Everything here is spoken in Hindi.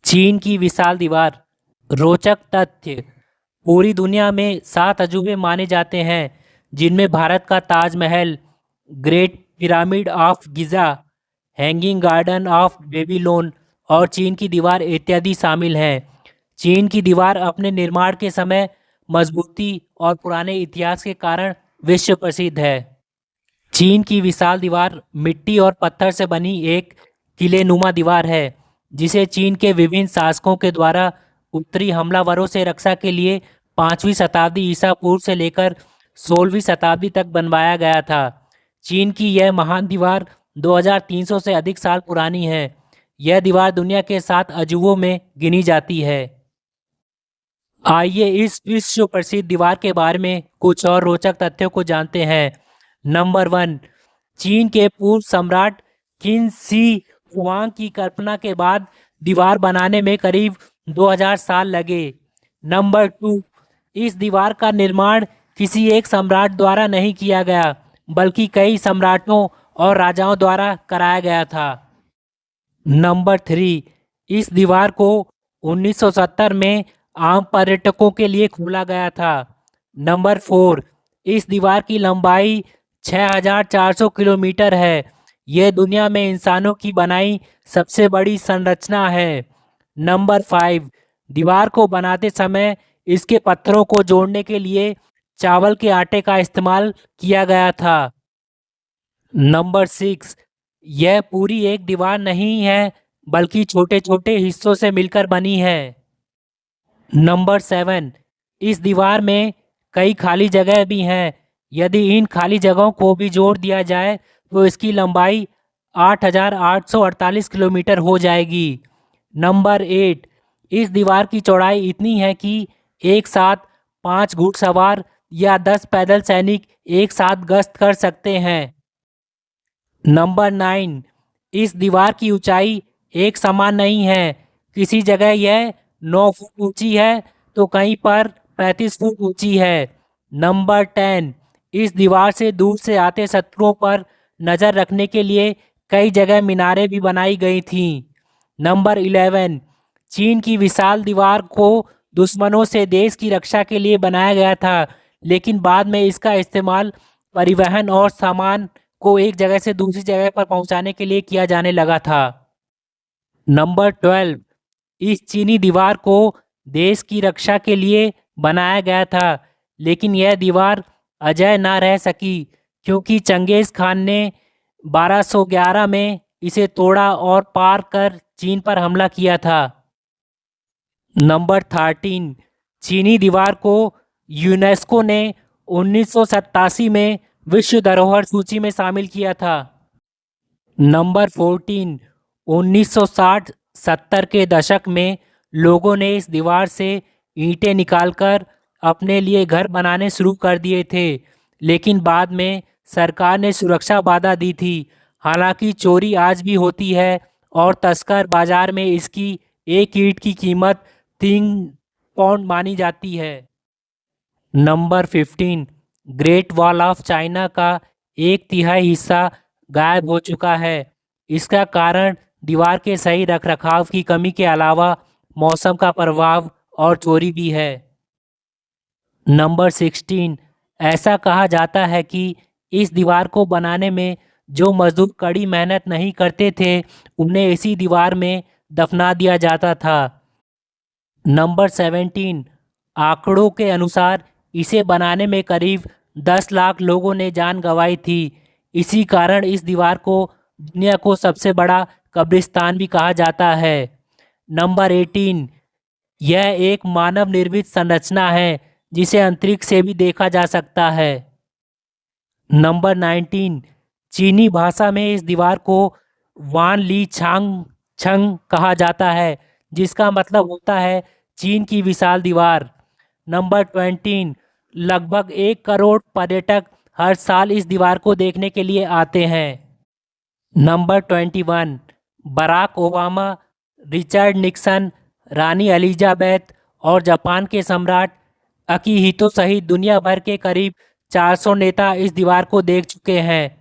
चीन की विशाल दीवार। रोचक तथ्य। पूरी दुनिया में 7 अजूबे माने जाते हैं, जिनमें भारत का Taj Mahal, Great Pyramid of Giza, Hanging Garden of Babylon और चीन की दीवार इत्यादि शामिल हैं। चीन की दीवार अपने निर्माण के समय, मजबूती और पुराने इतिहास के कारण विश्व प्रसिद्ध है। चीन की विशाल दीवार मिट्टी और पत्थर से बनी एक किलेनुमा दीवार है, जिसे चीन के विभिन्न शासकों के द्वारा उत्तरी हमलावरों से रक्षा के लिए 5वीं शताब्दी ईसा पूर्व से लेकर 16वीं शताब्दी तक बनवाया गया था। चीन की यह महान दीवार 2300 से अधिक साल पुरानी है। यह दीवार दुनिया के 7 अजूबों में गिनी जाती है। आइए इस विश्व प्रसिद्ध दीवार के बारे में कुछ और रोचक तथ्यों को जानते हैं। नंबर 1। चीन के पूर्व सम्राट किन शी हुआंग की कल्पना के बाद दीवार बनाने में करीब 2000 साल लगे। नंबर 2। इस दीवार का निर्माण किसी एक सम्राट द्वारा नहीं किया गया, बल्कि कई सम्राटों और राजाओं द्वारा कराया गया था। नंबर 3। इस दीवार को 1970 में आम पर्यटकों के लिए खोला गया था। नंबर 4। इस दीवार की लंबाई 6400 किलोमीटर है। यह दुनिया में इंसानों की बनाई सबसे बड़ी संरचना है। नंबर 5। दीवार को बनाते समय इसके पत्थरों को जोड़ने के लिए चावल के आटे का इस्तेमाल किया गया था। नंबर 6। यह पूरी एक दीवार नहीं है, बल्कि छोटे छोटे हिस्सों से मिलकर बनी है। नंबर 7। इस दीवार में कई खाली जगह भी हैं। यदि इन खाली जगहों को भी जोड़ दिया जाए तो इसकी लंबाई 8848 किलोमीटर हो जाएगी। नंबर 8। इस दीवार की चौड़ाई इतनी है कि एक साथ 5 घुड़सवार या 10 पैदल सैनिक एक साथ गश्त कर सकते हैं। नंबर 9। इस दीवार की ऊंचाई एक समान नहीं है। किसी जगह यह 9 फुट ऊंची है तो कहीं पर 35 फुट ऊंची है। नंबर 10। इस दीवार से दूर से आते शत्रुओं पर नज़र रखने के लिए कई जगह मीनारें भी बनाई गई थीं। नंबर 11। चीन की विशाल दीवार को दुश्मनों से देश की रक्षा के लिए बनाया गया था, लेकिन बाद में इसका इस्तेमाल परिवहन और सामान को एक जगह से दूसरी जगह पर पहुंचाने के लिए किया जाने लगा था। नंबर 12। इस चीनी दीवार को देश की रक्षा के लिए बनाया गया था, लेकिन यह दीवार अजेय ना रह सकी, क्योंकि चंगेज खान ने 1211 में इसे तोड़ा और पार कर चीन पर हमला किया था। नंबर 13। चीनी दीवार को यूनेस्को ने 1987 में विश्व धरोहर सूची में शामिल किया था। नंबर 14। 1960-70 के दशक में लोगों ने इस दीवार से ईंटें निकालकर अपने लिए घर बनाने शुरू कर दिए थे, लेकिन बाद में सरकार ने सुरक्षा बाधा दी थी। हालांकि चोरी आज भी होती है और तस्कर बाजार में इसकी एक ईंट की कीमत 3 पाउंड मानी जाती है। Number 15। Great wall of China का 1/3 हिस्सा गायब हो चुका है। इसका कारण दीवार के सही रखरखाव की कमी के अलावा मौसम का प्रभाव और चोरी भी है। नंबर 16। ऐसा कहा जाता है कि इस दीवार को बनाने में जो मजदूर कड़ी मेहनत नहीं करते थे, उन्हें इसी दीवार में दफना दिया जाता था। नंबर 17। आंकड़ों के अनुसार इसे बनाने में करीब 10 लाख लोगों ने जान गंवाई थी। इसी कारण इस दीवार को दुनिया को सबसे बड़ा कब्रिस्तान भी कहा जाता है। नंबर 18। यह एक मानव निर्मित संरचना है, जिसे अंतरिक्ष से भी देखा जा सकता है। नंबर 19। चीनी भाषा में इस दीवार को वान ली छांग छंग कहा जाता है, जिसका मतलब होता है चीन की विशाल दीवार। नंबर 20। लगभग 1 करोड़ पर्यटक हर साल इस दीवार को देखने के लिए आते हैं। Number 21। Barack Obama, Richard Nixon, रानी एलिजाबेथ और जापान के सम्राट अकिहितो सहित दुनिया भर के करीब 400 नेता इस दीवार को देख चुके हैं।